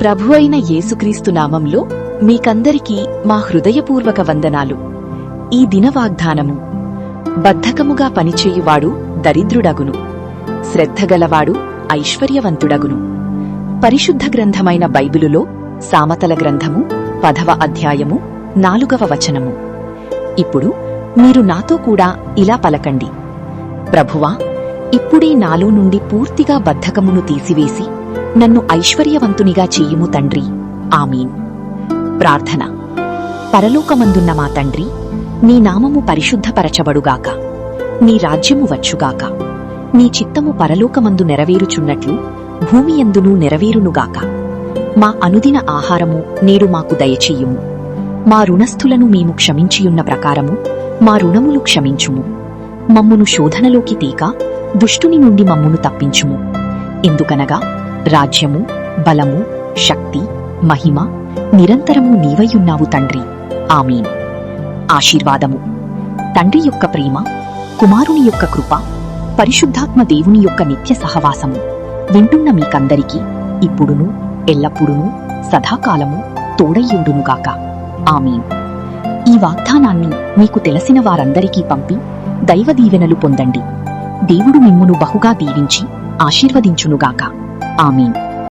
ప్రభువైన యేసుక్రీస్తు నామంలో మీకందరికీ మా హృదయపూర్వక వందనాలు. ఈ దిన వాగ్దానము: బద్ధకముగా పనిచేయువాడు దరిద్రుడగును, శ్రద్ధగలవాడు ఐశ్వర్యవంతుడగును. పరిశుద్ధ గ్రంథమైన బైబిలులో సామతల గ్రంథము 10వ అధ్యాయము 4వ వచనము. ఇప్పుడు మీరు నాతో కూడా ఇలా పలకండి: ప్రభువా, ఇప్పుడే నాలో నుండి పూర్తిగా బద్ధకమును తీసివేసి నన్ను ఐశ్వర్యవంతునిగా చెయ్యుము తండ్రి. ఆమీన్. ప్రార్థన. పరలోకమందున్న మా తండ్రి, నీ నామము పరిశుద్ధపరచబడుగాక, నీ రాజ్యము వచ్చుగాక, నీ చిత్తము పరలోకమందు నెరవేరుచున్నట్లు భూమియందునూ నెరవేరునుగాక. మా అనుదిన ఆహారము నేడు మాకు దయచెయ్యుము. మా రుణస్థులను మేము క్షమించియున్న ప్రకారము మా రుణములు క్షమించుము. మమ్మును శోధనలోకి తీక దుష్టుని నుండి మమ్మును తప్పించుము. ఎందుకనగా రాజ్యము, బలము, శక్తి, మహిమ నిరంతరము నీవయ్యున్నావు తండ్రి. ఆమీన్. ఆశీర్వాదము. తండ్రి యొక్క ప్రేమ, కుమారుని యొక్క కృప, పరిశుద్ధాత్మ దేవుని యొక్క నిత్య సహవాసము వింటున్న మీకందరికీ ఇప్పుడును ఎల్లప్పుడూ సదాకాలము తోడయ్యుండునుగాక. ఆమీన్. ఈ వాగ్దానాన్ని మీకు తెలిసిన వారందరికీ పంపి దైవ దీవెనలు పొందండి. దేవుడు మిమ్మును బహుగా దీవించి ఆశీర్వదించునుగాక. ఆమీన్.